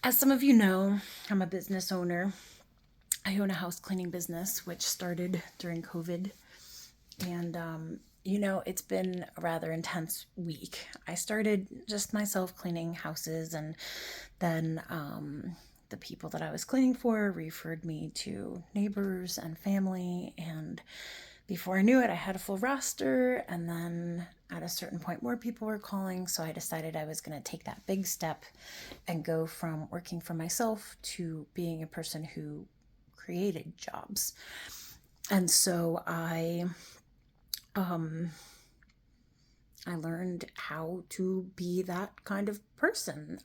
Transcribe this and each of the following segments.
As some of you know, I'm a business owner. I own a house cleaning business, which started during COVID. And, it's been a rather intense week. I started just myself cleaning houses, and then the people that I was cleaning for referred me to neighbors and family. And before I knew it, I had a full roster. And then at a certain point, more people were calling. So I decided I was going to take that big step and go from working for myself to being a person who created jobs. And so I learned how to be that kind of person.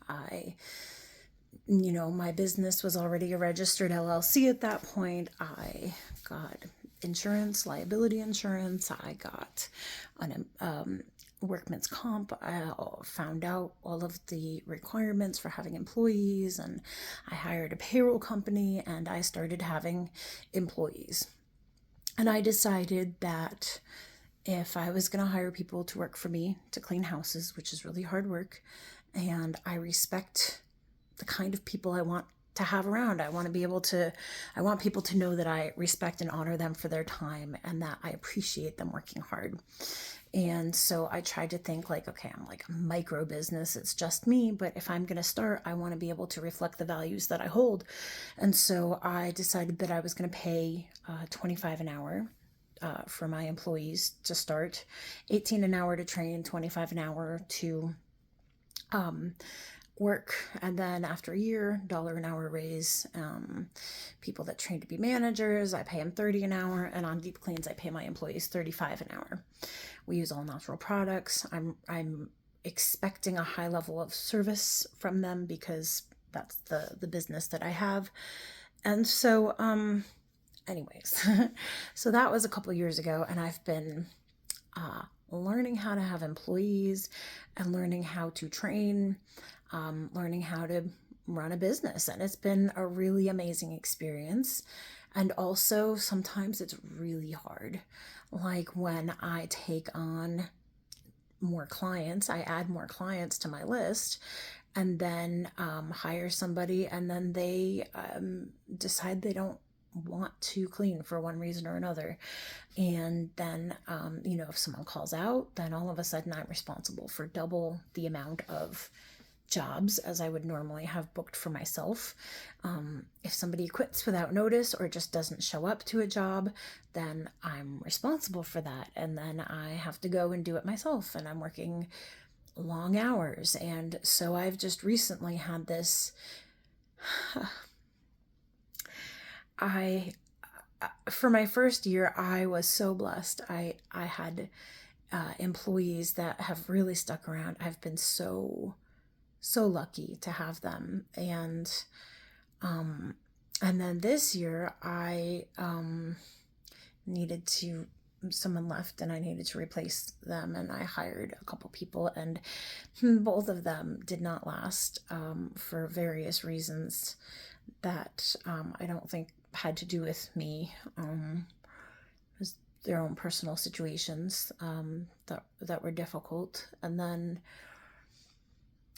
My business was already a registered LLC at that point. I got insurance, liability insurance. I got an workman's comp. I found out all of the requirements for having employees, and I hired a payroll company, and I started having employees. And I decided that if I was going to hire people to work for me to clean houses, which is really hard work, and I respect the kind of people I want to have around. I want people to know that I respect and honor them for their time and that I appreciate them working hard. And so I tried to think like, okay, I'm like a micro business. It's just me. But if I'm going to start, I want to be able to reflect the values that I hold. And so I decided that I was going to pay $25 an hour for my employees to start, 18 an hour to train, 25 an hour to work, and then after a year, $1 an hour raise. People that train to be managers, I pay them 30 an hour, and on deep cleans, I pay my employees 35 an hour. We use all natural products. I'm expecting a high level of service from them because that's the business that I have. And so anyways, so that was a couple years ago, and I've been learning how to have employees and learning how to train, learning how to run a business. And it's been a really amazing experience. And also, sometimes it's really hard. Like when I take on more clients, I add more clients to my list, and then hire somebody, and then they decide they don't want to clean for one reason or another. And then, if someone calls out, then all of a sudden I'm responsible for double the amount of jobs as I would normally have booked for myself. If somebody quits without notice or just doesn't show up to a job, then I'm responsible for that. And then I have to go and do it myself. And I'm working long hours. And so I've just recently had this. For my first year, I was so blessed. I had employees that have really stuck around. I've been so lucky to have them. And then this year I needed to someone left and I needed to replace them, and I hired a couple people, and both of them did not last for various reasons that I don't think had to do with me. It was their own personal situations that were difficult. And then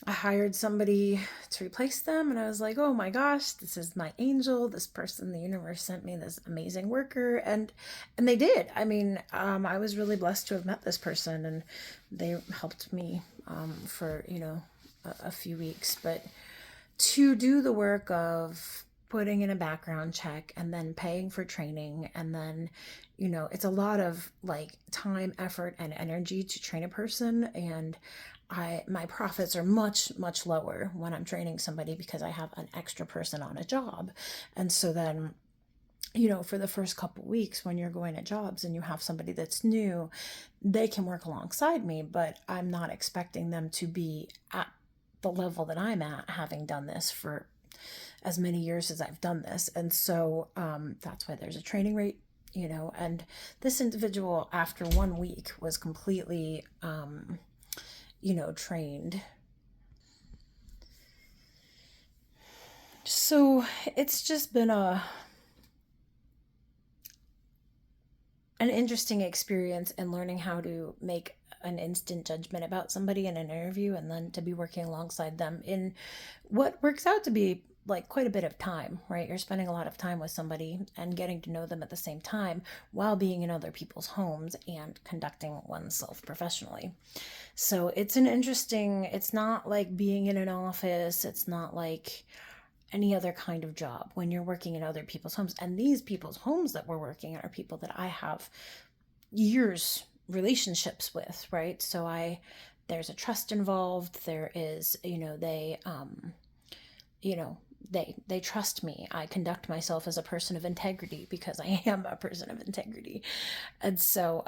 I hired somebody to replace them, and I was like, oh my gosh, this is my angel. This person, the universe sent me this amazing worker, and they did. I mean, I was really blessed to have met this person, and they helped me for a few weeks. But to do the work of putting in a background check and then paying for training, and then it's a lot of like time, effort, and energy to train a person. And my profits are much, much lower when I'm training somebody because I have an extra person on a job. And so then, for the first couple weeks when you're going to jobs and you have somebody that's new, they can work alongside me, but I'm not expecting them to be at the level that I'm at, having done this for as many years as I've done this. And so that's why there's a training rate, and this individual after 1 week was completely trained. So it's just been an interesting experience in learning how to make an instant judgment about somebody in an interview, and then to be working alongside them in what works out to be like quite a bit of time, right? You're spending a lot of time with somebody and getting to know them at the same time while being in other people's homes and conducting oneself professionally. So it's an interesting, it's not like being in an office, it's not like any other kind of job when you're working in other people's homes. And these people's homes that we're working in are people that I have years relationships with, right? So there's a trust involved. There is, you know, they trust me. I conduct myself as a person of integrity because I am a person of integrity. And so,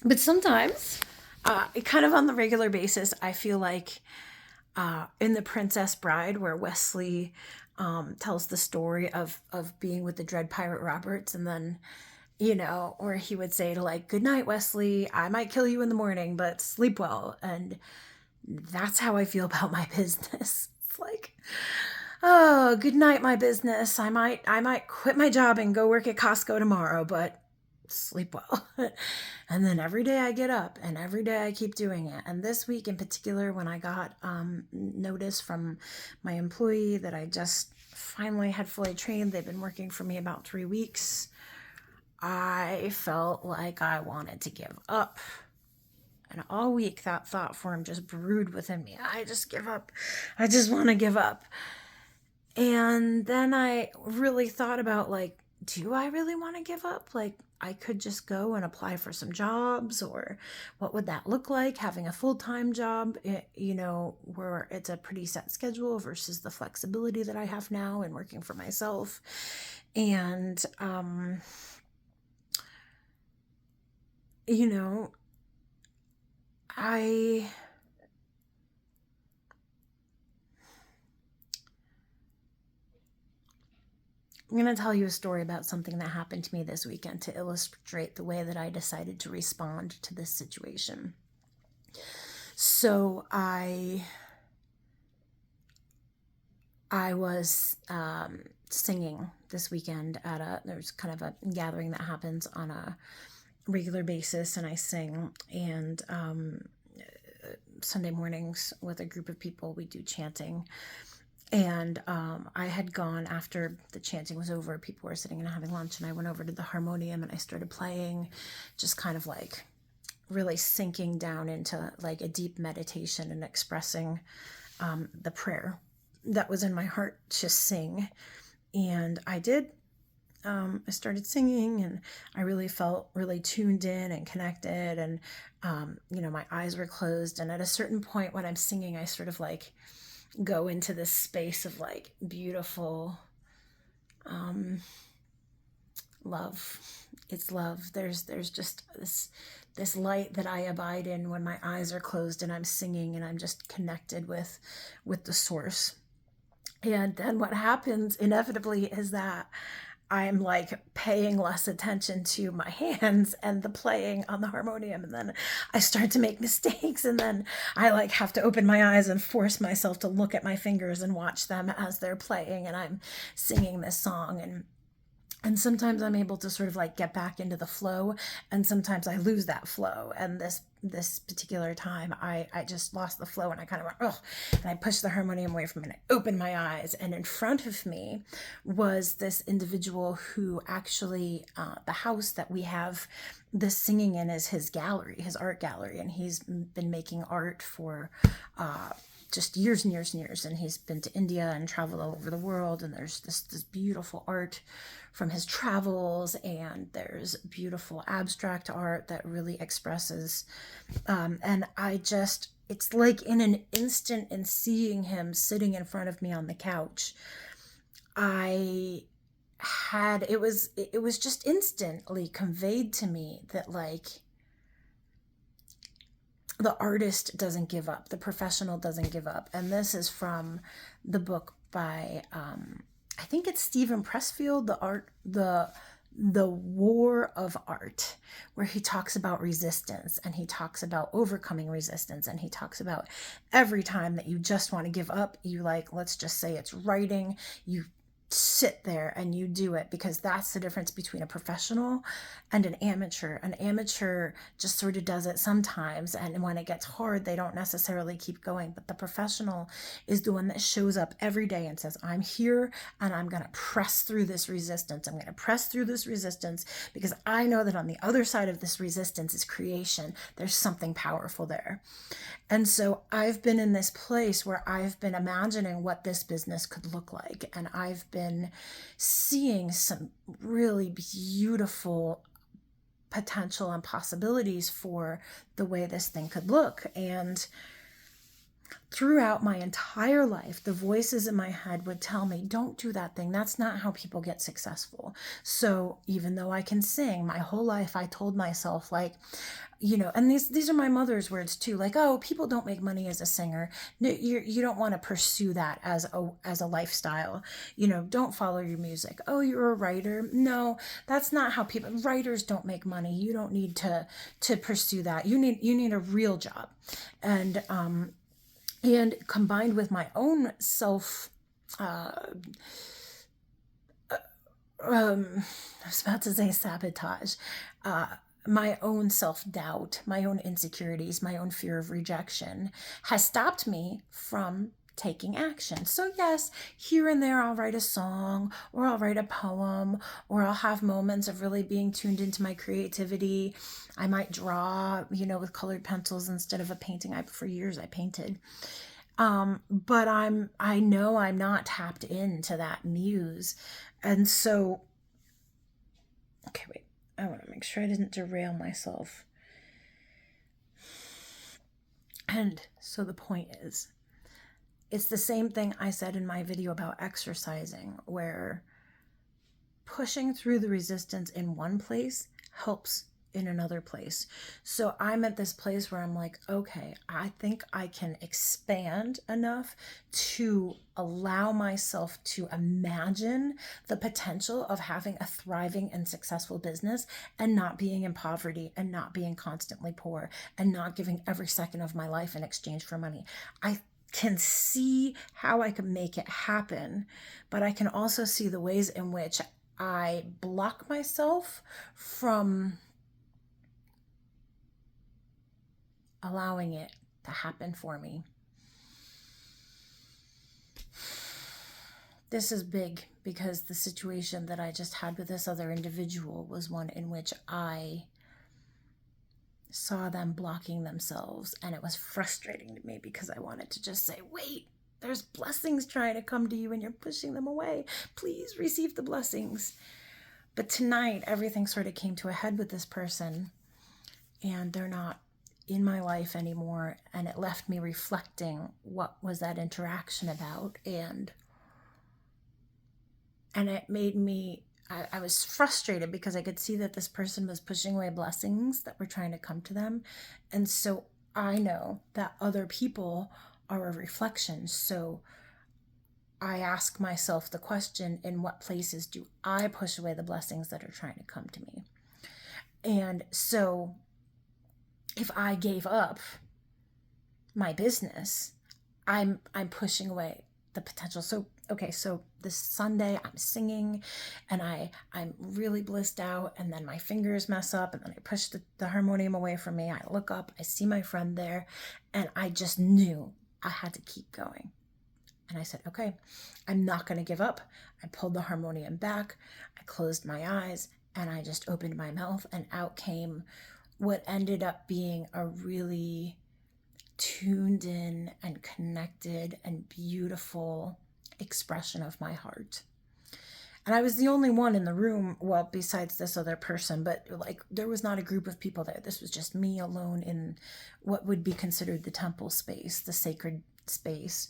but sometimes, kind of on the regular basis, I feel like in The Princess Bride, where Wesley tells the story of being with the Dread Pirate Roberts, and then, where he would say to like, "Good night, Wesley. I might kill you in the morning, but sleep well." And that's how I feel about my business. It's like, "Oh, good night, my business. I might quit my job and go work at Costco tomorrow, but sleep well." And then every day I get up and every day I keep doing it. And this week in particular, when I got notice from my employee that I just finally had fully trained, they've been working for me about 3 weeks, I felt like I wanted to give up. And all week that thought form just brewed within me. I just give up. I just want to give up. And then I really thought about, like, do I really want to give up? Like, I could just go and apply for some jobs, or what would that look like, having a full-time job, where it's a pretty set schedule versus the flexibility that I have now and working for myself. And, I'm going to tell you a story about something that happened to me this weekend to illustrate the way that I decided to respond to this situation. So I was singing this weekend there's kind of a gathering that happens on a regular basis, and I sing, and Sunday mornings with a group of people, we do chanting. And I had gone after the chanting was over, people were sitting and having lunch, and I went over to the harmonium and I started playing, just kind of like really sinking down into like a deep meditation and expressing the prayer that was in my heart to sing. And I did. I started singing, and I really felt really tuned in and connected, and my eyes were closed. And at a certain point when I'm singing, I sort of like go into this space of like beautiful love. It's love. There's just this light that I abide in when my eyes are closed and I'm singing and I'm just connected with the source. And then what happens inevitably is that I'm like paying less attention to my hands and the playing on the harmonium. And then I start to make mistakes. And then I like have to open my eyes and force myself to look at my fingers and watch them as they're playing. And I'm singing this song. And sometimes I'm able to sort of like get back into the flow, and sometimes I lose that flow. And this particular time, I just lost the flow, and I kind of went, oh, and I pushed the harmonium away from me, and I opened my eyes, and in front of me was this individual who actually, the house that we have this singing in is his gallery, his art gallery, and he's been making art for just years and years and years, and he's been to India and traveled all over the world, and there's this beautiful art from his travels, and there's beautiful abstract art that really expresses, and it's like in an instant, in seeing him sitting in front of me on the couch, it was just instantly conveyed to me that like the artist doesn't give up, the professional doesn't give up. And this is from the book by I think it's Stephen Pressfield, the War of Art, where he talks about resistance, and he talks about overcoming resistance, and he talks about every time that you just want to give up, you like, let's just say it's writing, you sit there and you do it, because that's the difference between a professional and an amateur. An amateur just sort of does it sometimes, and when it gets hard, they don't necessarily keep going. But the professional is the one that shows up every day and says, I'm here and I'm going to press through this resistance. I'm going to press through this resistance because I know that on the other side of this resistance is creation. There's something powerful there. And so I've been in this place where I've been imagining what this business could look like. And I've been seeing some really beautiful potential and possibilities for the way this thing could look. And throughout my entire life, the voices in my head would tell me, don't do that thing. That's not how people get successful. So even though I can sing, my whole life I told myself, like, and these are my mother's words too, like, oh, people don't make money as a singer. No, you don't want to pursue that as a lifestyle. Don't follow your music. Oh, you're a writer. No, that's not how writers don't make money. You don't need to pursue that. You need a real job. And combined with my own self, I was about to say sabotage, my own self-doubt, my own insecurities, my own fear of rejection has stopped me from taking action. So yes, here and there I'll write a song, or I'll write a poem, or I'll have moments of really being tuned into my creativity. I might draw, with colored pencils instead of a painting. For years I painted. But I know I'm not tapped into that muse. And so, okay, wait, I want to make sure I didn't derail myself. And so the point is, it's the same thing I said in my video about exercising, where pushing through the resistance in one place helps in another place. So I'm at this place where I'm like, okay, I think I can expand enough to allow myself to imagine the potential of having a thriving and successful business, and not being in poverty, and not being constantly poor, and not giving every second of my life in exchange for money. I can see how I can make it happen, but I can also see the ways in which I block myself from allowing it to happen for me. This is big, because the situation that I just had with this other individual was one in which I saw them blocking themselves, and it was frustrating to me, because I wanted to just say, wait, there's blessings trying to come to you and you're pushing them away. Please receive the blessings. But tonight, everything sort of came to a head with this person, and they're not in my life anymore, and it left me reflecting, what was that interaction about? And it made me, I was frustrated, because I could see that this person was pushing away blessings that were trying to come to them. And so I know that other people are a reflection. So I ask myself the question, in what places do I push away the blessings that are trying to come to me? And so if I gave up my business, I'm pushing away the potential. So, okay, so this Sunday I'm singing, and I'm really blissed out, and then my fingers mess up, and then I push the harmonium away from me. I look up, I see my friend there, and I just knew I had to keep going. And I said, okay, I'm not going to give up. I pulled the harmonium back, I closed my eyes, and I just opened my mouth, and out came what ended up being a really tuned in and connected and beautiful expression of my heart. And I was the only one in the room, well, besides this other person, but like, there was not a group of people there. This was just me alone in what would be considered the temple space, the sacred space.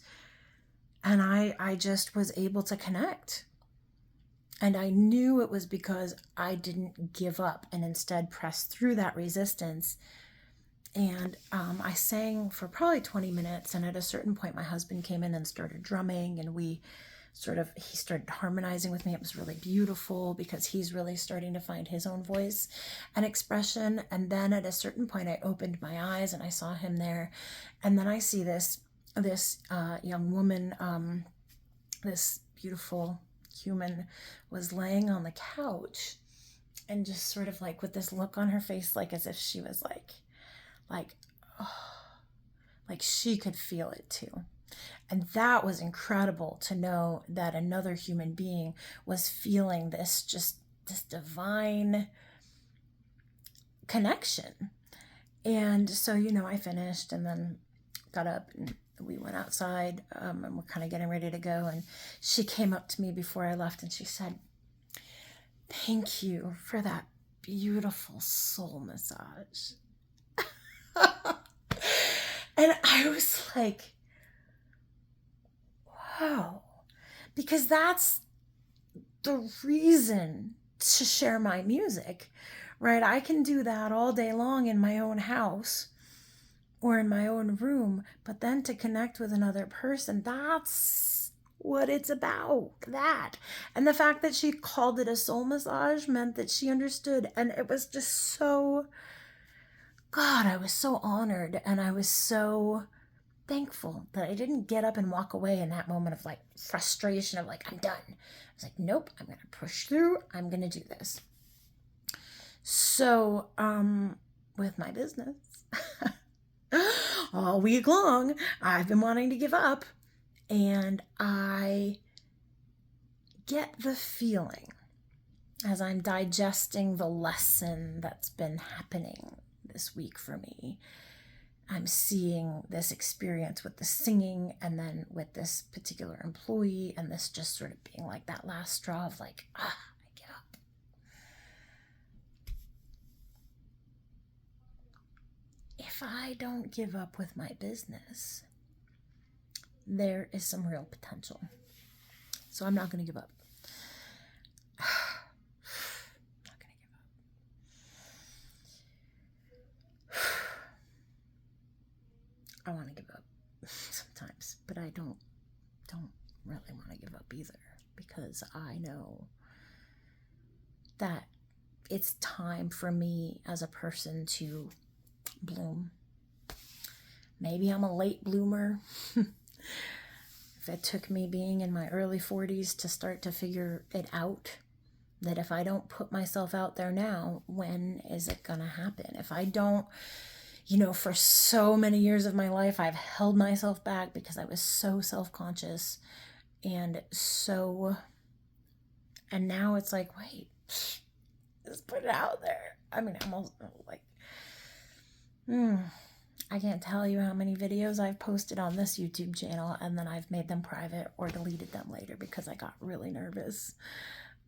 And I just was able to connect. And I knew it was because I didn't give up, and instead pressed through that resistance. And I sang for probably 20 minutes. And at a certain point, my husband came in and started drumming, and he started harmonizing with me. It was really beautiful, because he's really starting to find his own voice and expression. And then at a certain point, I opened my eyes and I saw him there. And then I see this young woman, this beautiful human was laying on the couch and just sort of like with this look on her face, like as if she was like, oh, like she could feel it too. And that was incredible to know that another human being was feeling this, just this divine connection. And so, I finished and then got up and we went outside, and we're kind of getting ready to go. And she came up to me before I left and she said, "Thank you for that beautiful soul massage." And I was like, wow, because that's the reason to share my music, right? I can do that all day long in my own house or in my own room, but then to connect with another person, that's what it's about, that. And the fact that she called it a soul massage meant that she understood. And it was just so, God, I was so honored and I was so thankful that I didn't get up and walk away in that moment of like frustration of like, I'm done. I was like, nope, I'm going to push through. I'm going to do this. So, with my business, all week long, I've been wanting to give up, and I get the feeling as I'm digesting the lesson that's been happening this week for me. I'm seeing this experience with the singing and then with this particular employee, and this just sort of being like that last straw of like, I get up. If I don't give up with my business, there is some real potential. So I'm not going to give up. Not going to give up. I want to give up sometimes, but I don't really want to give up either, because I know that it's time for me as a person to bloom. Maybe I'm a late bloomer. If it took me being in my early 40s to start to figure it out, that if I don't put myself out there now, when is it gonna happen? If I don't, for so many years of my life, I've held myself back because I was so self-conscious and now it's like, wait, just put it out there. I mean, I'm also like, I can't tell you how many videos I've posted on this YouTube channel and then I've made them private or deleted them later because I got really nervous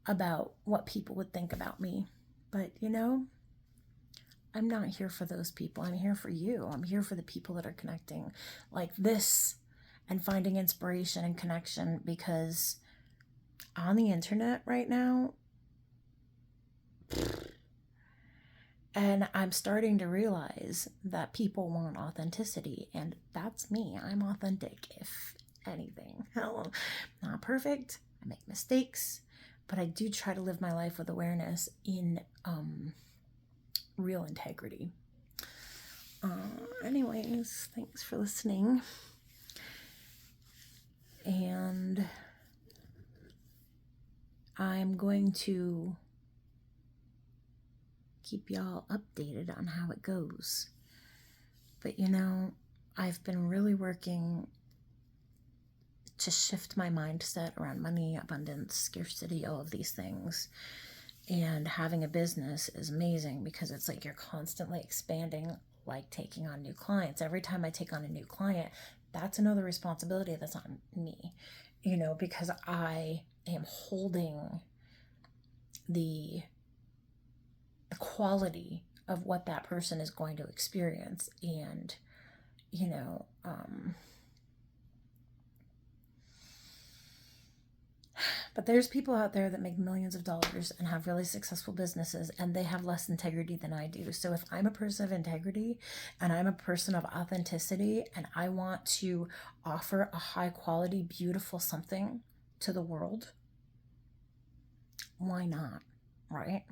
about what people would think about me. But, I'm not here for those people. I'm here for you. I'm here for the people that are connecting like this and finding inspiration and connection, because on the internet right now, and I'm starting to realize that people want authenticity, and that's me. I'm authentic, if anything. Hell, I'm not perfect. I make mistakes, but I do try to live my life with awareness in real integrity. Anyways, thanks for listening. And I'm going to keep y'all updated on how it goes. But I've been really working to shift my mindset around money, abundance, scarcity, all of these things. And having a business is amazing because it's like you're constantly expanding, like taking on new clients. Every time I take on a new client, that's another responsibility that's on me, because I am holding the quality of what that person is going to experience. And, but there's people out there that make millions of dollars and have really successful businesses, and they have less integrity than I do. So if I'm a person of integrity and I'm a person of authenticity and I want to offer a high quality, beautiful something to the world, why not, right?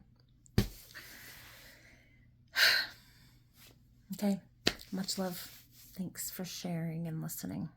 Okay, much love. Thanks for sharing and listening.